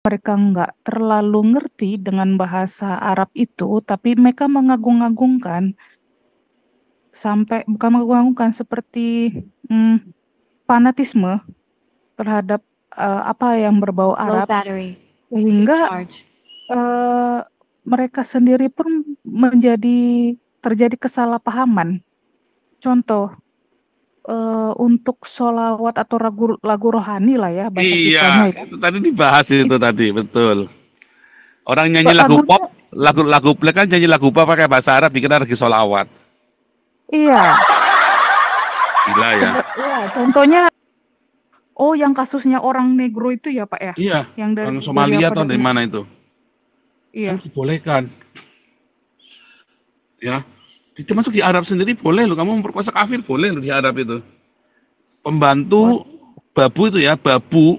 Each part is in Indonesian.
mereka nggak terlalu ngerti dengan bahasa Arab itu, tapi mereka mengagung-agungkan sampai bukan mengagung-agungkan seperti mm, fanatisme terhadap apa yang berbau Low Arab, battery. Please sehingga charge. eh, mereka sendiri pun terjadi kesalahpahaman. Contoh, untuk sholawat atau lagu, lagu rohani lah ya bahasa Iya, kitanya ya. itu tadi dibahas itu tadi, betul. Orang nyanyi lagu Lagunya, pop, lagu black kan nyanyi lagu pop pakai bahasa Arab, dikira lagi sholawat. iya, Gila ya. iya. Contohnya, oh yang kasusnya orang negro itu ya Pak ya, Iya, yang dari orang dari Somalia apa atau dari dari, mana itu? Kan iya, dibolehkan, ya. Termasuk di Arab sendiri boleh loh, kamu memperkosa kafir boleh loh di Arab itu. wah, Pembantu babu itu ya, babu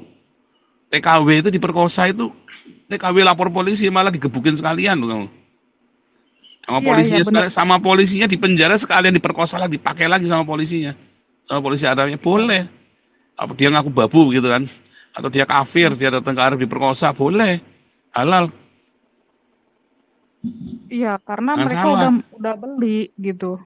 TKW itu diperkosa itu, TKW lapor polisi malah digebukin sekalian loh kamu. Sama iya iya polisinya benar. sekalian, sama polisinya di penjara sekalian diperkosa lagi, dipakai lagi sama polisinya. Sama polisi Arabnya boleh. Apa dia ngaku babu gitu kan? Atau dia kafir, dia datang ke Arab diperkosa, boleh. Halal, Iya, karena nggak mereka salah. udah beli gitu.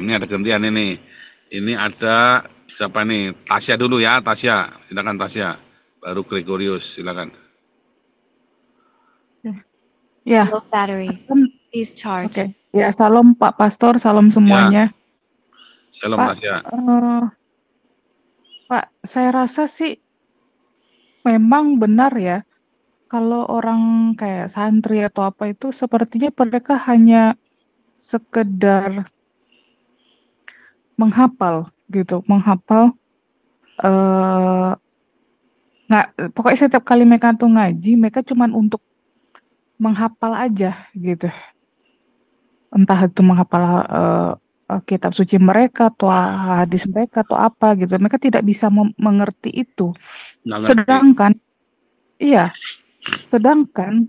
Ini ada gantian ini. Ini ada siapa nih? Tasya dulu ya, Tasya. Silakan Tasya. Baru Gregorius, silakan. Ya, Low battery. salam. Please charge. Oke. Ya, salam Pak Pastor, salam Ya, semuanya. shalom Pak, Tasya. Pak, saya rasa sih memang benar ya. Kalau orang kayak santri atau apa itu sepertinya mereka hanya sekedar menghafal gitu, menghafal eh nggak pokoknya setiap kali mereka tuh ngaji, mereka cuman untuk menghafal aja gitu. Entah itu menghafal kitab suci mereka atau hadis mereka atau apa gitu. Mereka tidak bisa mengerti itu. Nggak ngerti. Sedangkan iya, sedangkan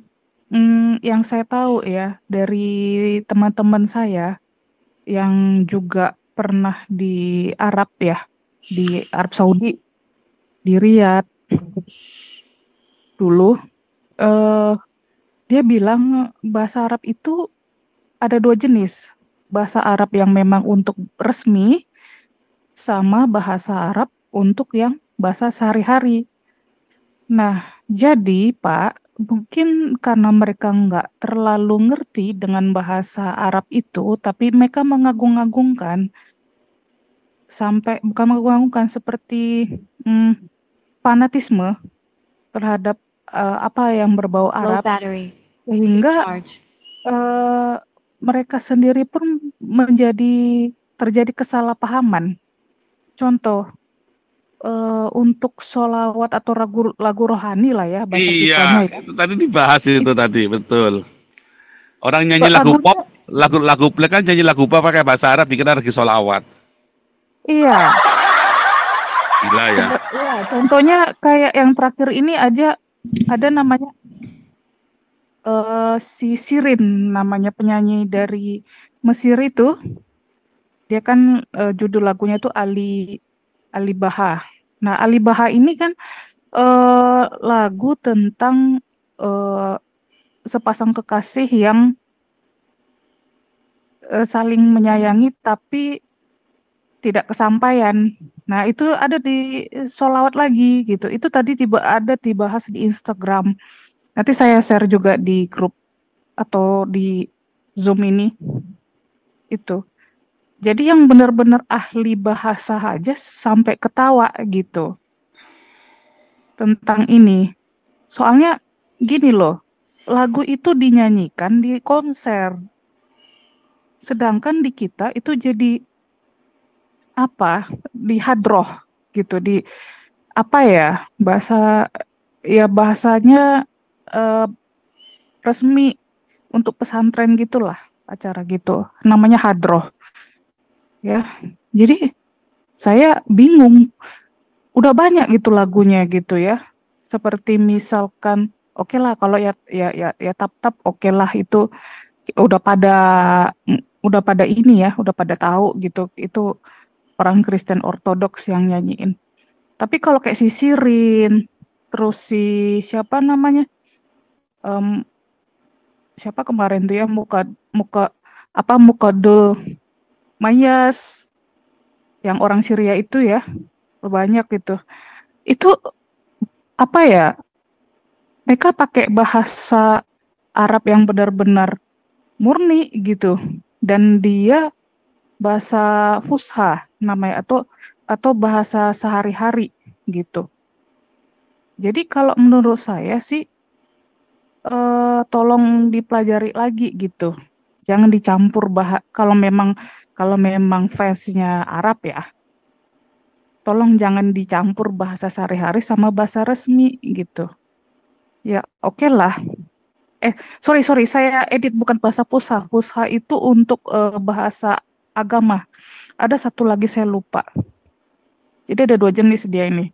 yang saya tahu ya dari teman-teman saya yang juga pernah di Arab ya, di Arab Saudi, di Riyadh dulu, eh, dia bilang bahasa Arab itu ada dua jenis. Bahasa Arab yang memang untuk resmi, sama bahasa Arab untuk yang bahasa sehari-hari. Nah, jadi Pak, mungkin karena mereka nggak terlalu ngerti dengan bahasa Arab itu, tapi mereka mengagung-agungkan sampai bukan mengagung-agungkan seperti mm, fanatisme terhadap apa yang berbau Low Arab, battery. Please sehingga charge. eh, mereka sendiri pun terjadi kesalahpahaman. Contoh, untuk sholawat atau lagu, lagu rohani lah ya bahasa kitanya Iya, ya. itu tadi dibahas itu tadi, betul. Orang nyanyi lagu Lagunya, pop, lagu black kan nyanyi lagu pop pakai bahasa Arab, dikira lagi sholawat. iya, Gila ya. iya. Contohnya kayak yang terakhir ini aja ada namanya si Sirin, namanya penyanyi dari Mesir itu. Dia kan judul lagunya tuh Ali Baha. Nah, Ali Baha ini kan lagu tentang eh, sepasang kekasih yang saling menyayangi tapi tidak kesampaian. Nah, itu ada di solawat lagi gitu. Itu tadi tiba ada dibahas di Instagram. Nanti saya share juga di grup atau di Zoom ini itu. Jadi yang benar-benar ahli bahasa aja sampai ketawa gitu tentang ini. Soalnya gini loh, lagu itu dinyanyikan di konser, sedangkan di kita itu jadi apa? Di hadroh gitu, di apa ya? Bahasa ya bahasanya eh, resmi untuk pesantren gitulah acara gitu. Namanya hadroh ya. Jadi saya bingung. Udah banyak gitu lagunya gitu ya. Seperti misalkan oke lah kalau ya tap oke lah itu udah pada ini ya, udah pada tahu gitu. Itu orang Kristen Ortodoks yang nyanyiin. Tapi kalau kayak si Sirin, terus si siapa namanya? Em, siapa kemarin tuh ya muka muka muka de Mayas yang orang Syria itu ya, banyak gitu. Itu apa ya? Mereka pakai bahasa Arab yang benar-benar murni gitu. Dan dia bahasa Fusha namanya atau bahasa sehari-hari gitu. Jadi kalau menurut saya sih tolong dipelajari lagi gitu. Jangan dicampur kalau memang fansnya Arab ya, tolong jangan dicampur bahasa sehari-hari sama bahasa resmi gitu. Ya, oke lah. Sorry, saya edit bukan bahasa Fusha. Fusha itu untuk bahasa agama. Ada satu lagi saya lupa. Jadi ada 2 jenis dia ini.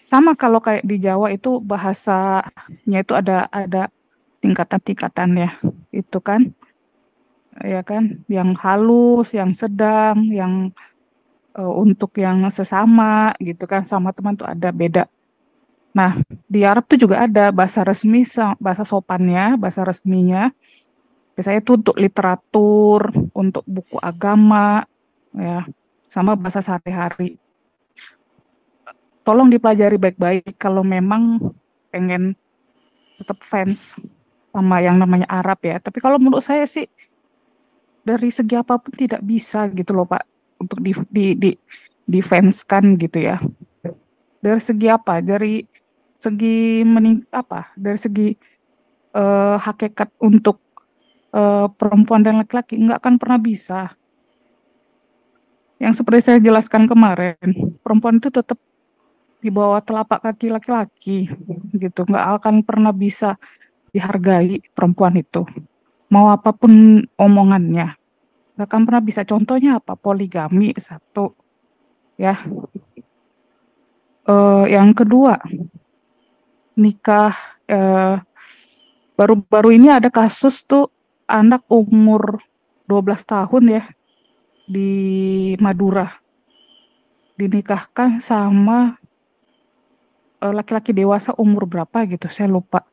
Sama kalau kayak di Jawa itu bahasanya itu ada tingkatan-tingkatannya. Itu kan, ya kan, yang halus, yang sedang, yang untuk yang sesama gitu kan, sama teman tuh ada beda. Nah, di Arab tuh juga ada bahasa resmi, bahasa sopannya, bahasa resminya. Biasanya itu untuk literatur, untuk buku agama, ya, sama bahasa sehari-hari. Tolong dipelajari baik-baik kalau memang pengen tetap fans sama yang namanya Arab ya. Tapi kalau menurut saya sih dari segi apapun tidak bisa gitu loh Pak untuk di fanskan gitu ya. Dari segi apa? Dari segi Dari segi hakikat untuk perempuan dan laki-laki nggak akan pernah bisa. Yang seperti saya jelaskan kemarin, perempuan itu tetap di bawah telapak kaki laki-laki gitu, nggak akan pernah bisa dihargai perempuan itu. Mau apapun omongannya, nggak akan pernah bisa. Contohnya apa? Poligami satu, ya. Yang kedua, nikah. Baru-baru ini ada kasus tuh anak umur 12 tahun ya di Madura dinikahkan sama laki-laki dewasa umur berapa gitu, saya lupa.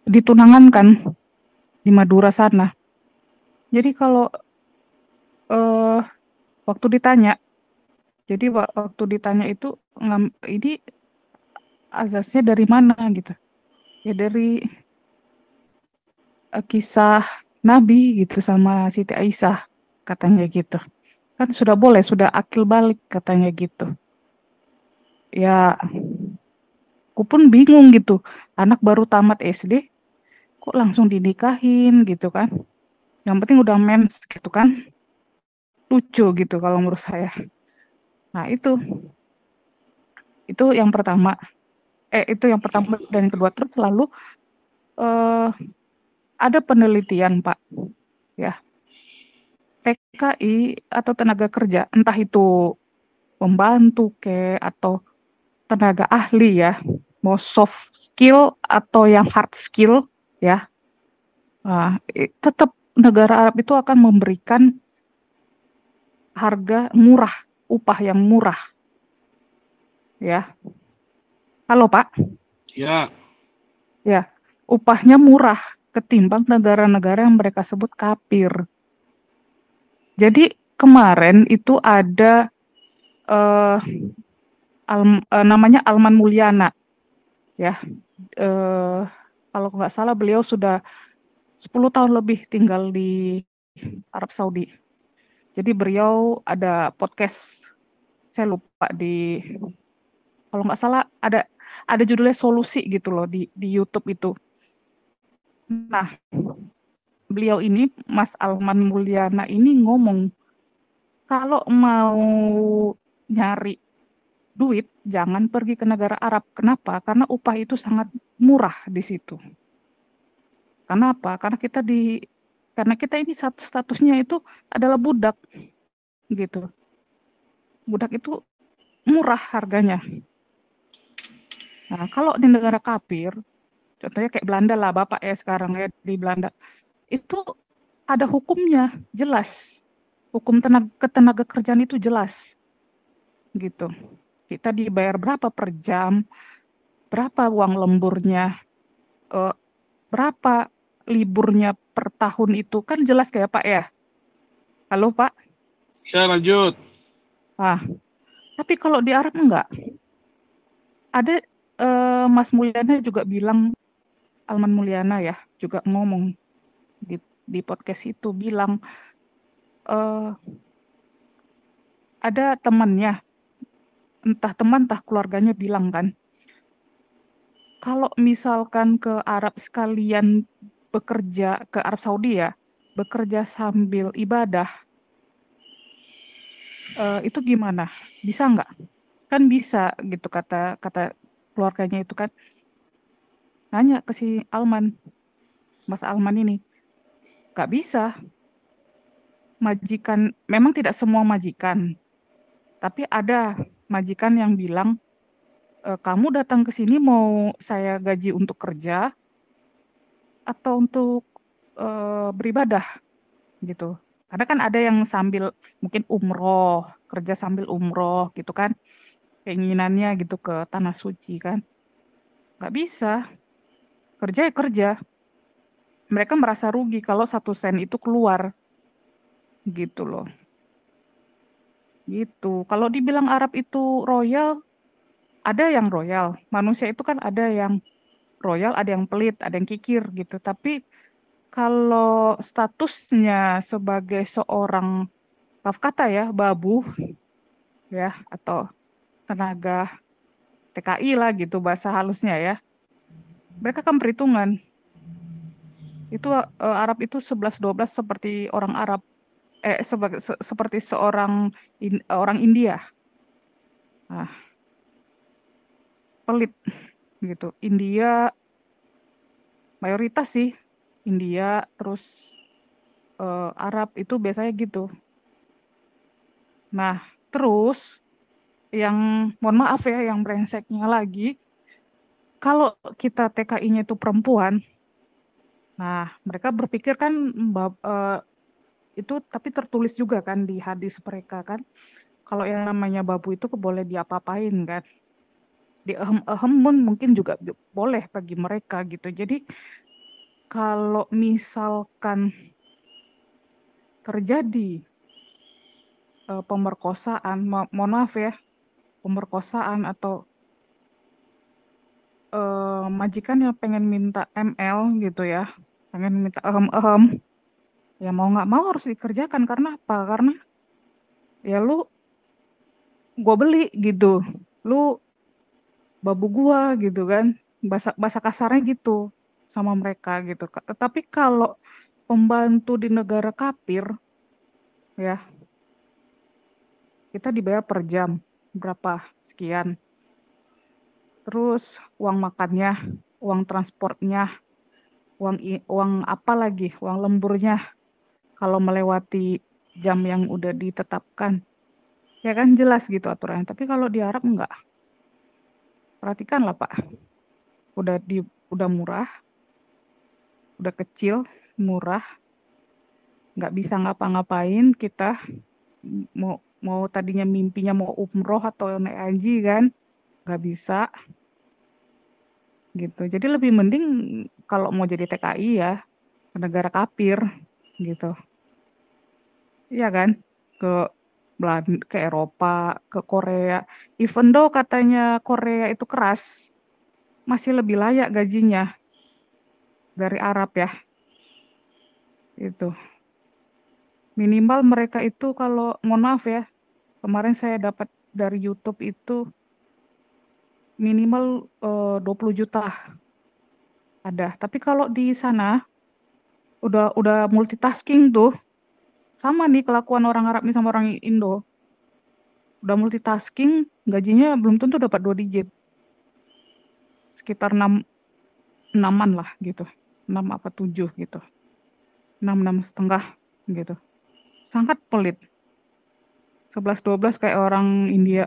Ditunangan kan di Madura sana. Jadi kalau eh, waktu ditanya, waktu ditanya itu ini azasnya dari mana gitu. Ya dari kisah Nabi gitu sama Siti Aisyah katanya gitu. Kan sudah boleh, sudah akil balik katanya gitu. Ya, aku pun bingung gitu. Anak baru tamat SD, kok langsung dinikahin gitu kan. Yang penting udah mens gitu kan. Lucu gitu kalau menurut saya. Nah, itu yang pertama. Itu yang pertama dan yang kedua. Terus lalu eh, ada penelitian, Pak. Ya, TKI atau tenaga kerja, entah itu pembantu atau tenaga ahli ya, mau soft skill atau yang hard skill ya. Nah, tetap negara Arab itu akan memberikan harga murah, upah yang murah ya. Halo Pak, Ya, ya, upahnya murah ketimbang negara-negara yang mereka sebut kafir. Jadi kemarin itu ada eh, namanya Alman Mulyana ya. Eh, Kalau nggak salah beliau sudah 10 tahun lebih tinggal di Arab Saudi. Jadi beliau ada podcast, saya lupa kalau nggak salah ada judulnya Solusi gitu loh di YouTube itu. Nah, beliau ini Mas Alman Mulyana ini ngomong kalau mau nyari duit jangan pergi ke negara Arab. Kenapa? Karena upah itu sangat murah di situ. Kenapa? Karena kita ini statusnya itu adalah budak gitu. Budak itu murah harganya. Nah, kalau di negara kafir contohnya kayak Belanda lah, Bapak ya sekarang ya di Belanda. Itu ada hukumnya, jelas. Hukum ketenaga kerjaan itu jelas, gitu. Kita dibayar berapa per jam, berapa uang lemburnya, eh, berapa liburnya per tahun itu, kan jelas kayak Pak ya. Halo Pak? Ya, lanjut. Ah, tapi kalau di Arab enggak. Ada Mas Mulyana juga bilang, Alman Mulyana ya, juga ngomong di podcast itu bilang eh, ada temannya, entah teman entah keluarganya bilang kan, kalau misalkan ke Arab sekalian bekerja ke Arab Saudi ya, bekerja sambil ibadah, itu gimana? Bisa nggak? Kan bisa gitu kata kata keluarganya itu kan. Nanya ke si Alman, Mas Alman ini, nggak bisa. Majikan, memang tidak semua majikan, tapi ada majikan yang bilang, kamu datang ke sini mau saya gaji untuk kerja atau untuk beribadah gitu. Karena kan ada yang sambil mungkin umroh, kerja sambil umroh gitu kan, keinginannya gitu ke tanah suci kan. Nggak bisa, kerja ya kerja. Mereka merasa rugi kalau 1 sen itu keluar gitu loh. Gitu. Kalau dibilang Arab itu royal, ada yang royal. Manusia itu kan ada yang royal, ada yang pelit, ada yang kikir gitu. Tapi kalau statusnya sebagai seorang, maaf kata ya, babu ya, atau tenaga TKI lah gitu bahasa halusnya ya. Mereka kan perhitungan. Itu Arab itu 11-12 seperti orang Arab, seperti seorang orang India. Nah, pelit gitu. India mayoritas sih, India terus Arab itu biasanya gitu. Nah, terus yang mohon maaf ya, yang brengseknya lagi, kalau kita TKI-nya itu perempuan, nah mereka berpikir kan itu tapi tertulis juga kan di hadis mereka kan, kalau yang namanya babu itu boleh diapa-apain kan, diehem-ehem mungkin juga boleh bagi mereka gitu. Jadi kalau misalkan terjadi pemerkosaan, mohon maaf ya, pemerkosaan atau majikan yang pengen minta ML gitu ya, pengen minta ehem-ehem, ya mau nggak mau harus dikerjakan. Karena apa? Karena ya gue beli gitu, lu babu gua gitu kan, bahasa bahasa kasarnya gitu sama mereka gitu. Tapi kalau pembantu di negara kafir ya, kita dibayar per jam berapa sekian, terus uang makannya, uang transportnya, uang apa lagi, uang lemburnya kalau melewati jam yang udah ditetapkan. Ya kan jelas gitu aturannya. Tapi kalau di Arab enggak. Perhatikan lah Pak. Udah murah, udah kecil, murah, nggak bisa ngapa-ngapain kita, mau mau tadinya mimpinya mau umroh atau naik haji kan, nggak bisa gitu. Jadi lebih mending kalau mau jadi TKI ya ke negara kafir gitu. Iya kan? Ke Belanda, ke Eropa, ke Korea. Even though katanya Korea itu keras, masih lebih layak gajinya dari Arab ya. Itu. Minimal mereka itu kalau, mohon maaf ya, kemarin saya dapat dari YouTube itu minimal 20 juta ada. Tapi kalau di sana udah multitasking tuh. Sama nih kelakuan orang Arab nih sama orang Indo. Udah multitasking, gajinya belum tentu dapat 2 digit. Sekitar 6-an lah gitu. 6 apa 7 gitu. 6-6,5 gitu. Sangat pelit. 11-12 kayak orang India.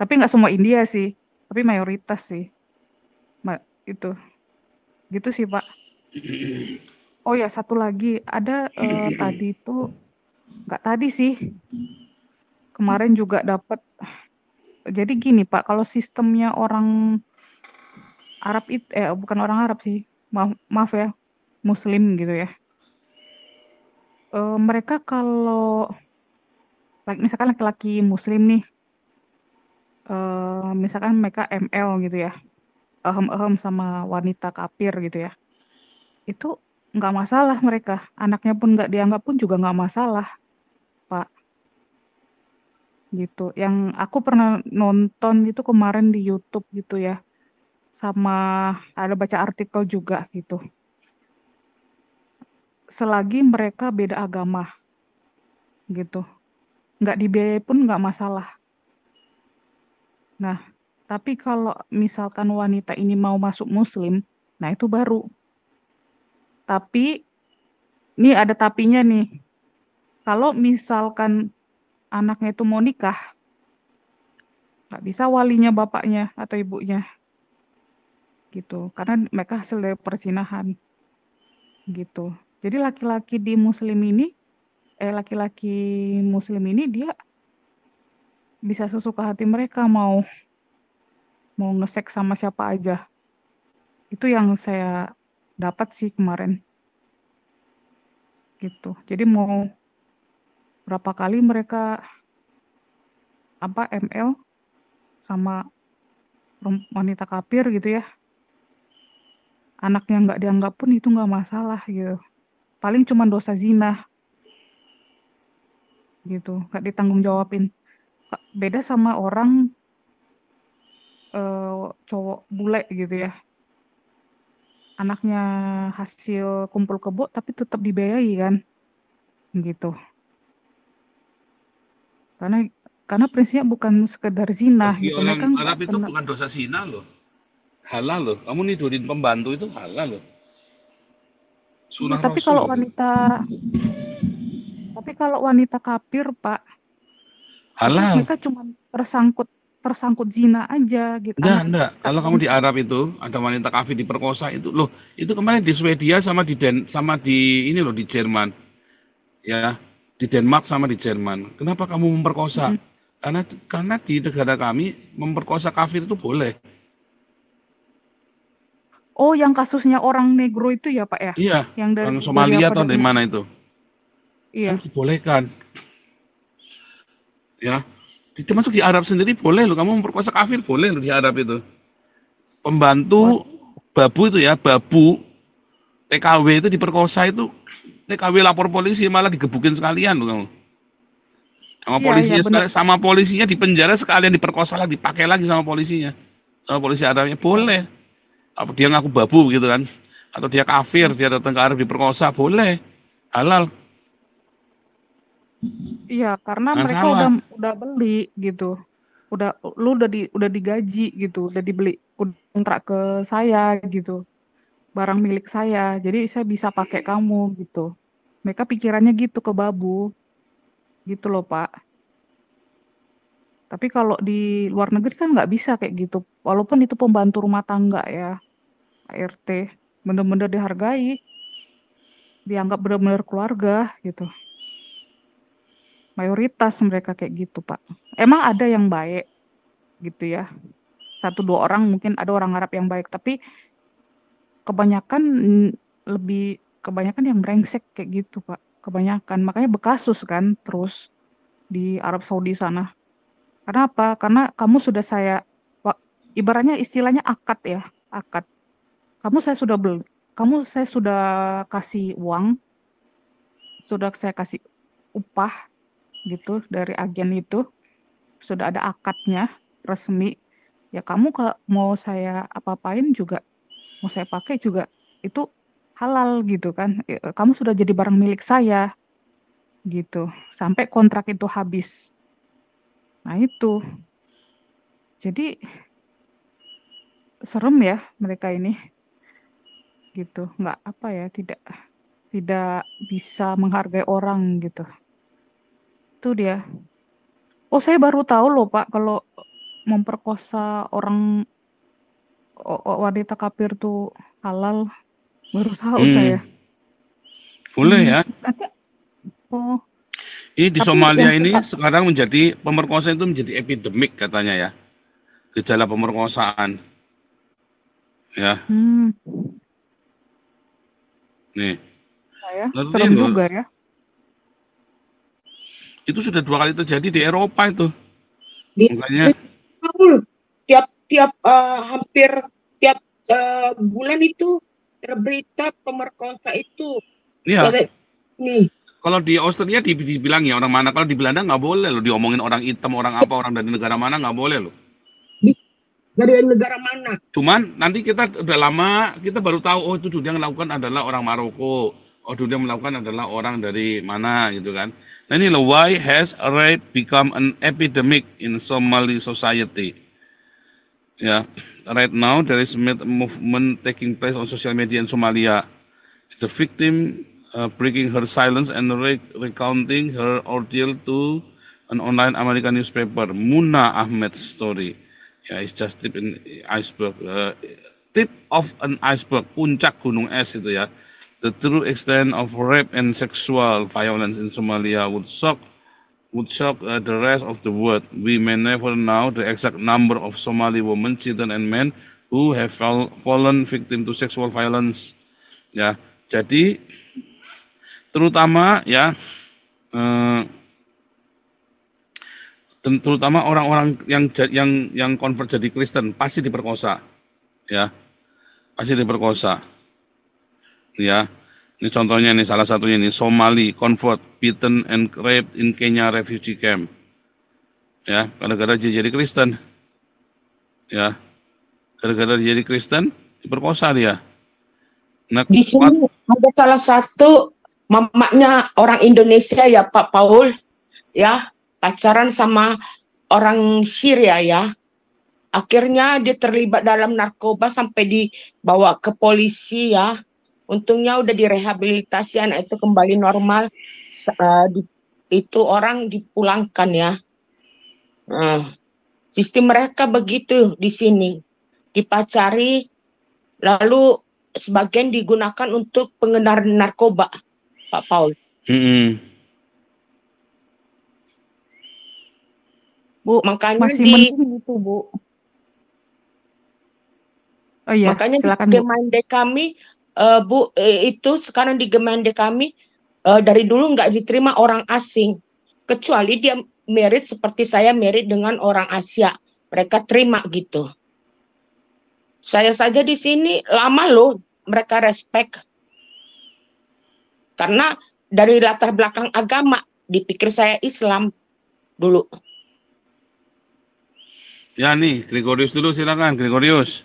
Tapi nggak semua India sih. Tapi mayoritas sih. Itu Gitu sih Pak. Oh ya satu lagi ada tadi itu nggak tadi sih, kemarin juga dapat. Jadi gini Pak, kalau sistemnya orang Arab itu bukan orang Arab sih, maaf, maaf ya, Muslim gitu ya. Mereka kalau misalkan laki-laki Muslim nih, misalkan mereka ML gitu ya, ehem-ehem sama wanita kafir gitu ya, itu nggak masalah mereka, anaknya pun nggak dianggap pun juga nggak masalah, Pak, gitu. Yang aku pernah nonton itu kemarin di YouTube gitu ya, sama ada baca artikel juga gitu. Selagi mereka beda agama gitu, nggak dibiayai pun nggak masalah. Nah, tapi kalau misalkan wanita ini mau masuk Muslim, nah itu baru. Tapi, ini ada tapinya nih. Kalau misalkan anaknya itu mau nikah, nggak bisa walinya bapaknya atau ibunya gitu. Karena mereka hasil dari perzinahan gitu. Jadi laki-laki Muslim ini dia bisa sesuka hati mereka mau ngesek sama siapa aja. Itu yang saya dapat sih kemarin gitu. Jadi mau berapa kali mereka ML sama wanita kafir gitu ya, anaknya nggak dianggap pun itu nggak masalah gitu. Paling cuma dosa zina gitu, nggak ditanggung jawabin. Beda sama orang cowok bule gitu ya, anaknya hasil kumpul kebo tapi tetap dibiayai kan, gitu. Karena prinsipnya bukan sekedar zina Bagi gitu, orang mereka nggak Arab itu kena. bukan dosa zina loh. Halal loh. Kamu nidurin pembantu itu halal loh. Iya, Sunah Rasul itu. tapi kalau wanita kafir Pak, itu Halal. mereka cuma tersangkut tersangkut zina aja gitu, Enggak. Kalau kamu di Arab itu ada wanita kafir diperkosa itu loh. Itu kemarin di Swedia sama di ini loh di Jerman. Ya, di Denmark sama di Jerman. Kenapa kamu memperkosa? Mm. Karena di negara kami memperkosa kafir itu boleh. Oh, yang kasusnya orang negro itu ya Pak ya, Iya, yang dari orang Bulgaria Somalia apa atau dari dari mana? mana itu? Kan Iya. dibolehkan. Ya, termasuk di Arab sendiri boleh loh. Kamu memperkosa kafir boleh loh di Arab itu. Pembantu Waduh. babu itu ya, babu TKW itu diperkosa itu TKW lapor polisi malah digebukin sekalian loh kamu. Sama Iya, iya polisinya bener sekali, Pak. sama polisinya di penjara sekalian diperkosa lagi, dipakai lagi sama polisinya. Sama polisi Arabnya boleh. Apa dia ngaku babu gitu kan? Atau dia kafir, Mm. dia datang ke Arab diperkosa, boleh. Halal, Iya, karena nggak mereka salah. udah beli gitu. Lu udah digaji gitu, udah dibeli, udah kontrak ke saya gitu. Barang milik saya. Jadi saya bisa pakai kamu gitu. Mereka pikirannya gitu ke babu, gitu loh, Pak. Tapi kalau di luar negeri kan nggak bisa kayak gitu. Walaupun itu pembantu rumah tangga ya, ART, bener-bener dihargai, dianggap bener-bener keluarga gitu. Mayoritas mereka kayak gitu, Pak. Emang ada yang baik gitu ya. Satu dua orang mungkin ada orang Arab yang baik, tapi kebanyakan kebanyakan yang brengsek kayak gitu, Pak. Kebanyakan. Makanya berkasus kan terus di Arab Saudi sana. Karena apa? Karena kamu sudah ibaratnya istilahnya akad ya, akad. Kamu saya sudah beli, saya sudah kasih uang, sudah saya kasih upah gitu dari agen itu, sudah ada akadnya resmi. Ya kamu kalau mau saya apa-apain juga, mau saya pakai juga itu halal gitu kan. Kamu sudah jadi barang milik saya gitu. Sampai kontrak itu habis. Nah itu. Jadi serem ya mereka ini gitu. Nggak apa ya, tidak tidak bisa menghargai orang gitu. Itu dia. Oh, saya baru tahu loh Pak kalau memperkosa orang wanita kafir tuh halal. Baru tahu saya. Hmm, boleh ya. Nanti, oh, Ini di tapi Somalia yang ini kita, sekarang menjadi pemerkosaan itu menjadi epidemik katanya ya. Gejala pemerkosaan. Ya, hmm, nih. saya Ngerti serem loh. juga ya. Itu sudah 2 kali terjadi di Eropa itu. Di Makanya, Paul, tiap hampir tiap bulan itu berita pemerkosa itu. iya. Nih, Kalau di Australia dibilang ya orang mana. Kalau di Belanda nggak boleh loh diomongin orang hitam, orang apa, orang dari negara mana nggak boleh loh. dari negara mana? Cuman nanti kita udah lama kita baru tahu oh itu dia melakukan adalah orang Maroko. Oh dia melakukan adalah orang dari mana gitu kan. Nah ini loh why has rape become an epidemic in Somali society? Ya, right now there is movement taking place on social media in Somalia. The victim breaking her silence and recounting her ordeal to an online American newspaper, Muna Ahmed's story. Ya, it's just tip of an iceberg, puncak gunung es itu ya. The true extent of rape and sexual violence in Somalia would shock the rest of the world. We may never know the exact number of Somali women, children, and men who have fallen victim to sexual violence. Ya, jadi terutama ya, terutama orang-orang yang convert jadi Kristen pasti diperkosa, ya, pasti diperkosa, ya. Ini contohnya nih salah satunya nih Somali convert beaten and raped in Kenya refugee camp. Ya, gara-gara dia jadi Kristen. Ya, gara-gara dia jadi Kristen diperkosa dia. Nah, Di sini ada salah satu mamanya orang Indonesia ya Pak Paul, ya pacaran sama orang Syria ya. Akhirnya dia terlibat dalam narkoba sampai dibawa ke polisi ya. Untungnya udah direhabilitasi, anak itu kembali normal. Itu orang dipulangkan ya. Sistem mereka begitu di sini. Dipacari, lalu sebagian digunakan untuk pengendara narkoba, Pak Paul. Bu, Makanya masih mending itu, Bu. Oh iya, makanya silakan, di Bu. Gemande kami, Bu, itu sekarang di Gemande kami dari dulu nggak diterima orang asing, kecuali dia merit seperti saya merit dengan orang Asia, mereka terima gitu. Saya saja di sini lama loh, mereka respect karena dari latar belakang agama, dipikir saya Islam dulu. Ya nih, Gregorius dulu silakan, Gregorius.